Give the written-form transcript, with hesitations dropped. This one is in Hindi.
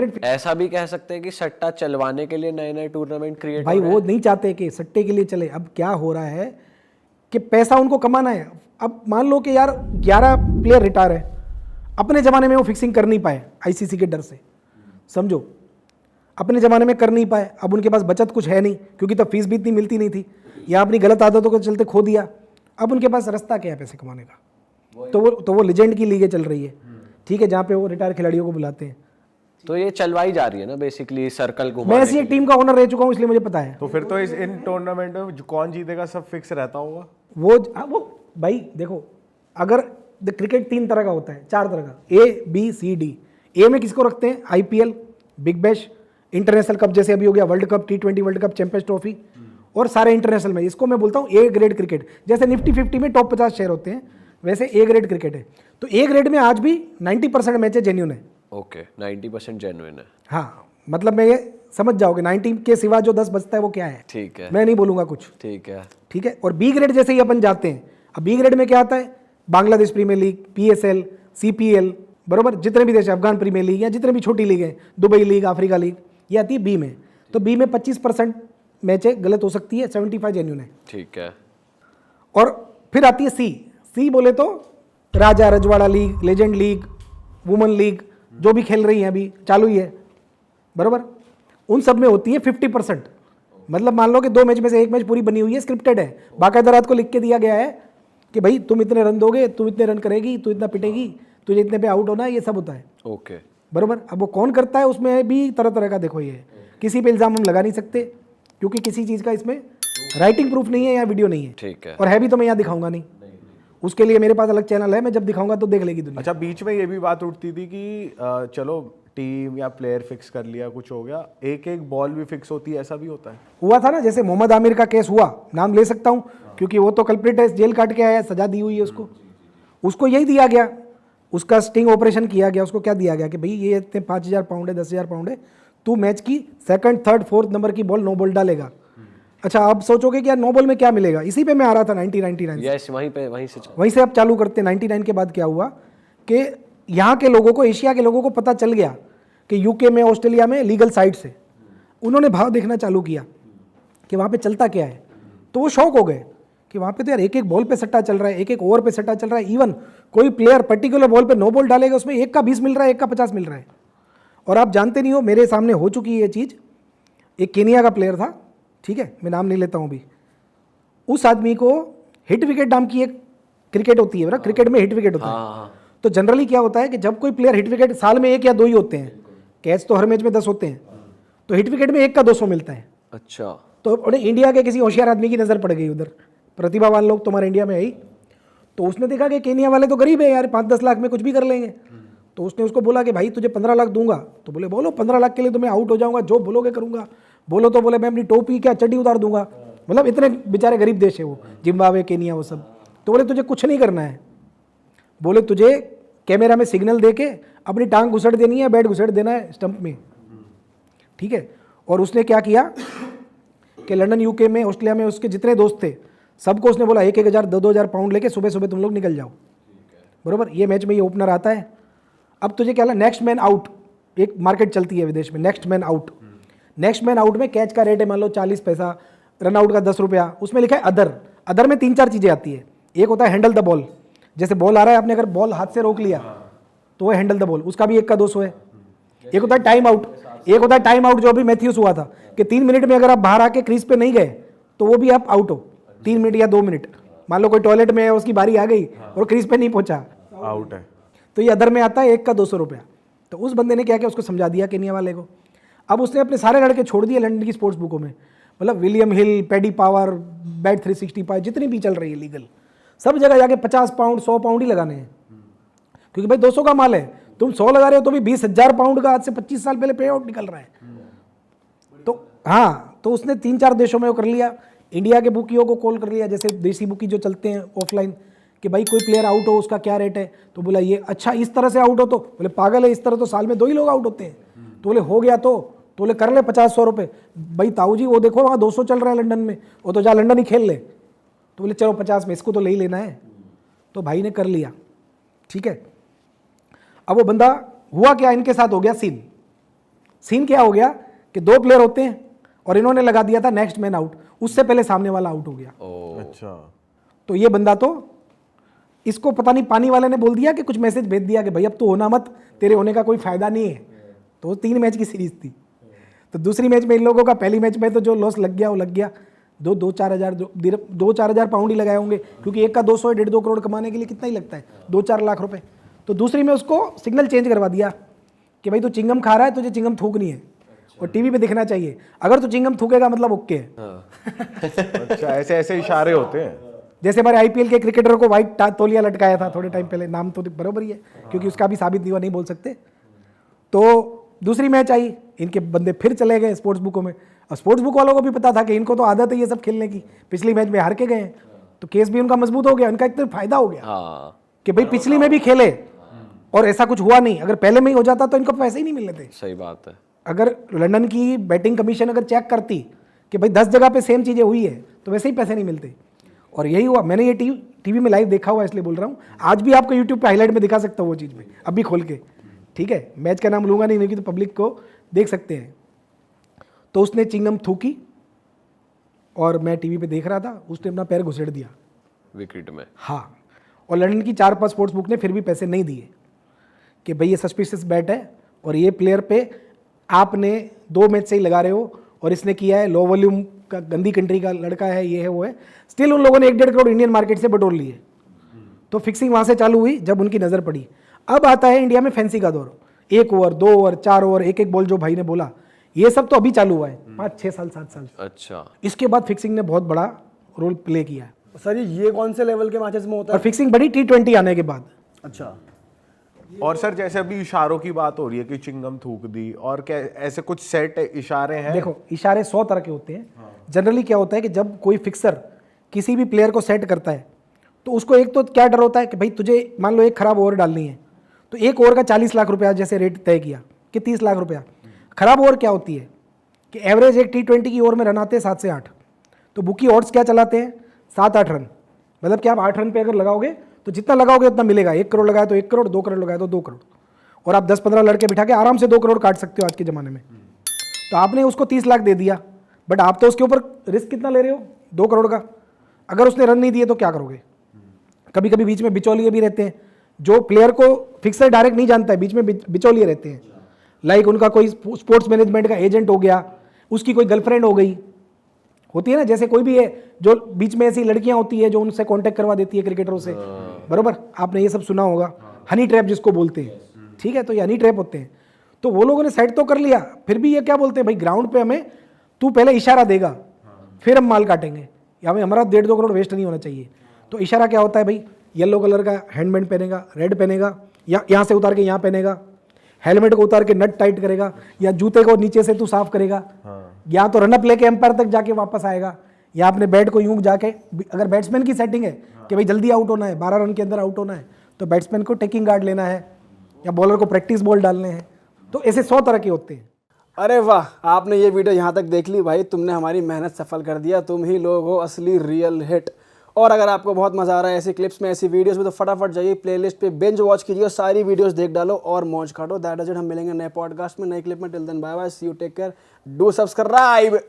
200। ऐसा भी कह सकते हैं कि सट्टा चलवाने के लिए नए नए टूर्नामेंट क्रिएट भाई वो नहीं चाहते कि सट्टे के लिए चले। अब क्या हो रहा है कि पैसा उनको कमाना है। अब मान लो कि यार 11 प्लेयर रिटायर है, अपने ज़माने में वो फिक्सिंग कर नहीं पाए आईसीसी के डर से, समझो, अपने ज़माने में कर नहीं पाए। अब उनके पास बचत कुछ है नहीं, क्योंकि तब फीस भी इतनी मिलती नहीं थी, या अपनी गलत आदतों के चलते खो दिया। अब उनके पास रास्ता क्या है पैसे कमाने का? तो वो लेजेंड की लीगें चल रही है, ठीक है, जहाँ पे वो रिटायर खिलाड़ियों को बुलाते हैं। तो ये चलवाई जा रही है ना बेसिकली सर्कल घुमाने मैं ऐसी एक टीम का ओनर रह चुका हूँ, इसलिए मुझे पता है। तो फिर तो इन टूर्नामेंट में कौन जीतेगा सब फिक्स रहता होगा। वो भाई देखो, अगर क्रिकेट 3 तरह का होता है, 4 तरह का, ए बी सी डी। ए में किसको रखते हैं? IPL, big bash, international cup जैसे अभी हो गया, world cup, T20 world cup, champions trophy और सारे इंटरनेशनल में। इसको मैं बोलता हूँ ए ग्रेड क्रिकेट। जैसे निफ्टी 50 में टॉप 50 शेयर होते हैं, वैसे ए ग्रेड क्रिकेट है। तो ए ग्रेड में आज भी 90% मैचेस जेन्युइन है। ओके, 90% जेन्युइन है। हाँ, मतलब मैं ये समझ जाओगे 90 के सिवा जो 10 बचता है वो क्या है। ठीक है, मैं नहीं बोलूंगा कुछ। ठीक है, ठीक है। और बी ग्रेड जैसे ही अपन जाते हैं, अब बी ग्रेड में क्या आता है? Bangladesh premier league, PSL, CPL, बरोबर, जितने भी देश है, अफगान प्रीमियर लीग या जितने भी छोटी लीग हैं, दुबई लीग, अफ्रीका लीग, ये आती है बी में। तो बी में 25% मैचें गलत हो सकती है, 75 जेन्युइन है। ठीक है। और फिर आती है सी बोले तो Raja Rajwada league, legend league, women league, जो भी खेल रही हैं अभी चालू ही है, बरोबर, उन सब में होती है 50%। मतलब मान लो कि 2 मैच में से 1 मैच पूरी बनी हुई है, स्क्रिप्टेड है, बाकायदा रात को लिख के दिया गया है कि भाई तुम इतने रन दोगे, तुम इतने रन करेगी, तू इतना पिटेगी, तुझे इतने पे आउट होना है, ये सब होता है। ओके, बरोबर। अब वो कौन करता है, उसमें भी तरह तरह का, देखो ये किसी पे इल्ज़ाम हम लगा नहीं सकते, क्योंकि किसी चीज़ का इसमें राइटिंग प्रूफ नहीं है या वीडियो नहीं है। ठीक है। और है भी तो मैं यहाँ दिखाऊंगा नहीं, उसके लिए मेरे पास अलग चैनल है, मैं जब दिखाऊंगा तो देख लेगी दुनिया। अच्छा, बीच में ये भी बात उठती थी कि चलो टीम या प्लेयर फिक्स कर लिया, कुछ हो गया, एक एक बॉल भी फिक्स होती है, ऐसा भी होता है? हुआ था ना, जैसे मोहम्मद आमिर का केस हुआ, नाम ले सकता हूँ क्योंकि वो तो कल्प्रिट है, जेल काट के आया है, सजा दी हुई है उसको यही दिया गया, उसका स्टिंग ऑपरेशन किया गया। उसको क्या दिया गया कि भाई ये इतने 5,000 पाउंड है, 10,000 पाउंड है, तू मैच की 2nd, 3rd, 4th नंबर की बॉल 9 बॉल डालेगा। अच्छा, आप सोचोगे कि यार 9 बॉल में क्या मिलेगा? इसी पे मैं आ रहा था 99 यस, वहीं से आप चालू करते। 99 के बाद क्या हुआ कि यहाँ के लोगों को, एशिया के लोगों को पता चल गया कि यूके में, ऑस्ट्रेलिया में लीगल साइट से उन्होंने भाव देखना चालू किया कि वहाँ पे चलता क्या है। तो वो शौक हो गए कि वहाँ पे तो यार एक एक बॉल पे सट्टा चल रहा है, एक एक ओवर पे सट्टा चल रहा है। इवन कोई प्लेयर पर्टिकुलर बॉल पे 9 बॉल डालेगा, उसमें एक का 20 मिल रहा है, एक का 50 मिल रहा है। और आप जानते नहीं हो, मेरे सामने हो चुकी है ये चीज़। एक केनिया का प्लेयर था, ठीक है, मैं नाम नहीं लेता हूँ अभी। उस आदमी को हिट विकेट नाम की एक क्रिकेट होती है ना, क्रिकेट में हिट विकेट होता है। तो जनरली क्या होता है कि जब कोई प्लेयर हिट विकेट, साल में 1 या 2 ही होते हैं, कैच तो हर मैच में 10 होते हैं, तो हिट विकेट में 1 का 200 मिलता है। अच्छा, तो उन्हें इंडिया के किसी होशियार आदमी की नज़र पड़ गई उधर, प्रतिभावान लोग तुम्हारे इंडिया में है ही। तो उसने देखा कि केनिया वाले तो गरीब है यार, 5-10 लाख में कुछ भी कर लेंगे। तो उसने उसको बोला कि भाई तुझे 15 लाख दूंगा। तो बोले बोलो, 15 लाख के लिए तो मैं आउट हो जाऊंगा, जो बोलोगे करूंगा। बोलो तो बोले मैं अपनी टोपी क्या चड्डी उतार दूंगा। मतलब इतने बेचारे गरीब देश है वो, जिम्बाब्वे, केनिया, वो सब। तो बोले तुझे कुछ नहीं करना है, बोले तुझे कैमरा में सिग्नल दे के अपनी टांग घुसड़ देनी है, बैट घुसड़ देना है स्टंप में, ठीक है। और उसने क्या किया कि लंदन, यूके में, ऑस्ट्रेलिया में उसके जितने दोस्त थे सबको उसने बोला 1-1 हज़ार, 2-2 हज़ार पाउंड लेके सुबह सुबह तुम लोग निकल जाओ, बरोबर। ये मैच में ये ओपनर आता है। अब तुझे क्या, नेक्स्ट मैन आउट, एक मार्केट चलती है विदेश में, next man out. Next man out में कैच का रेट है मान लो 40 पैसा, रन आउट का 10 रुपया। उसमें लिखा है अदर में 3-4 चीज़ें आती है। एक होता है हैंडल द बॉल, जैसे बॉल आ रहा है, आपने अगर बॉल हाथ से रोक लिया तो वो हैंडल द बॉल, उसका भी 1 का 200 है। एक होता है टाइम आउट, जो अभी मैथ्यूस हुआ था कि 3 मिनट में अगर आप बाहर आके क्रीज पे नहीं गए तो वो भी आप आउट हो, 3 मिनट या 2 मिनट। मान लो कोई टॉयलेट में है, उसकी बारी आ गई और क्रीज पे नहीं पहुंचा, आउट है। तो ये अदर में आता है 1 का 200 रुपया। तो उस बंदे ने क्या किया, उसको समझा दिया केनिया वाले को। अब उसने अपने सारे लड़के छोड़ दिए लंदन की स्पोर्ट्स बुकों में, मतलब विलियम हिल, पैडी पावर, बैट 365, जितनी भी चल रही है लीगल, सब जगह जाके 50 पाउंड 100 पाउंड ही लगाने हैं, क्योंकि भाई 200 का माल है, तुम 100 लगा रहे हो तो भी 20,000 पाउंड का आज से 25 साल पहले पे आउट निकल रहा है। तो हाँ, तो उसने 3-4 देशों में वो कर लिया। इंडिया के बुकियों को कॉल कर लिया, जैसे देसी बुकी जो चलते हैं ऑफलाइन, कि भाई कोई प्लेयर आउट हो उसका क्या रेट है। तो बोला ये अच्छा इस तरह से आउट हो, तो बोले पागल है, इस तरह तो साल में 2 ही लोग आउट होते हैं। तो बोले हो गया तो बोले कर ले 50-100 रुपये। भाई ताऊ जी वो देखो वहाँ 200 चल रहा है लंदन में, वो तो जा लंदन ही खेल ले। तो बोले चलो 50 में, इसको तो ले ही लेना है। तो भाई ने कर लिया, ठीक है। अब वो बंदा, हुआ क्या, इनके साथ हो गया सीन सीन क्या हो गया कि 2 प्लेयर होते हैं और इन्होंने लगा दिया था नेक्स्ट मैन आउट, उससे पहले सामने वाला आउट हो गया। अच्छा। तो ये बंदा तो इसको पता नहीं पानी वाले ने बोल दिया कि कुछ मैसेज भेज दिया कि भाई अब तो होना मत, तेरे होने का कोई फायदा नहीं है। तो 3 मैच की सीरीज थी। तो दूसरी मैच में इन लोगों का पहली मैच में तो जो लॉस लग गया वो लग गया। 2-4 हज़ार पाउंड ही लगाए होंगे, क्योंकि एक का 200-1.5-2 करोड़ कमाने के लिए कितना ही लगता है, 2-4 लाख रुपए। तो दूसरी में उसको सिग्नल चेंज करवा दिया कि भाई तू चिंगम खा रहा है, तुझे चिंगम थूकनी है और टीवी पे दिखना चाहिए। अगर तू चिंगम थूकेगा मतलब ओके है। अच्छा, ऐसे ऐसे इशारे होते हैं। जैसे हमारे आईपीएल के क्रिकेटर को व्हाइट तौलिया लटकाया था थोड़े टाइम पहले, नाम तो बराबर ही है क्योंकि उसका भी साबित नहीं हुआ, नहीं बोल सकते। तो दूसरी मैच आई, इनके बंदे फिर चले गए स्पोर्ट्स बुकों में। और स्पोर्ट्स बुक वालों को भी पता था कि इनको तो आदत है ये सब खेलने की, पिछली मैच में हार के गए हैं, तो केस भी उनका मजबूत हो गया। उनका एक तो फायदा हो गया कि भाई पिछली में भी खेले और ऐसा कुछ हुआ नहीं। अगर पहले में ही हो जाता तो इनको पैसे ही नहीं मिलने थे। सही बात है। अगर लंदन की बैटिंग कमीशन अगर चेक करती कि भाई 10 जगह पे सेम चीज़ें हुई है तो वैसे ही पैसे नहीं मिलते। और यही हुआ। मैंने ये टीवी में लाइव देखा हुआ, इसलिए बोल रहा हूँ। आज भी आपको यूट्यूब पे हाईलाइट में दिखा सकता हूँ वो चीज़ में, अभी खोल के, ठीक है। मैच का नाम लूंगा नहीं क्योंकि तो पब्लिक को देख सकते हैं। तो उसने चिंगम थूकी और मैं टीवी पे देख रहा था, उसने अपना पैर घुसेड़ दिया विकेट में। हाँ, और लंदन की 4-5 स्पोर्ट्स बुक ने फिर भी पैसे नहीं दिए कि भाई ये सस्पिशियस बैट है और ये प्लेयर पे आपने 2 मैच से ही लगा रहे हो और इसने किया है, लो वॉल्यूम का, गंदी कंट्री का लड़का है, ये है वो है। स्टिल उन लोगों ने 1-1.5 करोड़ इंडियन मार्केट से बटोर लिए। तो फिक्सिंग वहाँ से चालू हुई जब उनकी नज़र पड़ी। अब आता है इंडिया में फैंसी का दौर, 1 ओवर 2 ओवर 4 ओवर, एक बॉल जो भाई ने बोला, ये सब तो अभी चालू हुआ है 5-6 साल 7 साल। अच्छा। इसके बाद फिक्सिंग ने बहुत बड़ा रोल प्ले किया है। सर ये कौन से लेवल के मैचेस में होता और है? फिक्सिंग बड़ी T20 आने के बाद। अच्छा। और सर जैसे अभी इशारों की बात हो रही है कि चिंगम थूक दी, और क्या ऐसे कुछ सेट इशारे हैं? देखो, इशारे 100 तरह के होते हैं। जनरली क्या होता है कि जब कोई फिक्सर किसी भी प्लेयर को सेट करता है तो उसको एक तो क्या डर होता है कि भाई तुझे मान लो एक खराब ओवर डालनी है, तो एक ओवर का 40 लाख रुपया जैसे रेट तय किया कि 30 लाख रुपया। खराब ओवर क्या होती है कि एवरेज एक T20 की ओवर में रन आते हैं 7 से 8, तो बुकी ऑड्स क्या चलाते हैं 7-8 रन। मतलब कि आप 8 रन पे अगर लगाओगे तो जितना लगाओगे उतना मिलेगा। 1 करोड़ लगाया तो 1 करोड़, 2 करोड़ लगाया तो 2 करोड़, और आप 10-15 लड़के बिठा के आराम से 2 करोड़ काट सकते हो आज के ज़माने में। तो आपने उसको 30 लाख दे दिया, बट आप तो उसके ऊपर रिस्क कितना ले रहे हो, 2 करोड़ का। अगर उसने रन नहीं दिए तो क्या करोगे? कभी कभी बीच में बिचौलिए भी रहते हैं, जो प्लेयर को फिक्सर डायरेक्ट नहीं जानता है, बीच में बिचौलिए रहते हैं। लाइक उनका कोई स्पोर्ट्स मैनेजमेंट का एजेंट हो गया, उसकी कोई गर्लफ्रेंड हो गई, होती है ना, जैसे कोई भी है जो बीच में ऐसी लड़कियां होती है जो उनसे कांटेक्ट करवा देती है क्रिकेटरों से, बरोबर, आपने ये सब सुना होगा, हनी ट्रैप जिसको बोलते हैं, ठीक है। तो ये हनी ट्रैप होते हैं। तो वो लोगों ने सेट तो कर लिया, फिर भी ये क्या बोलते हैं, भाई ग्राउंड पे हमें तू पहले इशारा देगा फिर हम माल काटेंगे, या हमें हमारा 1.5-2 करोड़ वेस्ट नहीं होना चाहिए। तो इशारा क्या होता है भाई, येलो कलर का हैंडबैंड पहनेगा, रेड पहनेगा, या यहाँ से उतार के यहाँ पहनेगा, हेलमेट को उतार के नट टाइट करेगा, या जूते को नीचे से तू साफ करेगा, या तो रनअप लेके एम्पायर तक जाके वापस आएगा, या अपने बैट को यूं जाके, अगर बैट्समैन की सेटिंग है कि भाई जल्दी आउट होना है, 12 रन के अंदर आउट होना है, तो बैट्समैन को टेकिंग गार्ड लेना है, या बॉलर को प्रैक्टिस बॉल डालने हैं। तो ऐसे 100 तरह के होते हैं। अरे वाह, आपने ये वीडियो यहाँ तक देख ली भाई, तुमने हमारी मेहनत सफल कर दिया। तुम ही लोग हो असली रियल हिट। और अगर आपको बहुत मजा आ रहा है ऐसी क्लिप्स में, ऐसी वीडियोस में, तो फटाफट जाइए प्लेलिस्ट पे, बिंज वॉच कीजिए और सारी वीडियोस देख डालो और मौज काटो। That is it. हम मिलेंगे नए पॉडकास्ट में, नए क्लिप में। Till then bye bye, see you, take care, do subscribe.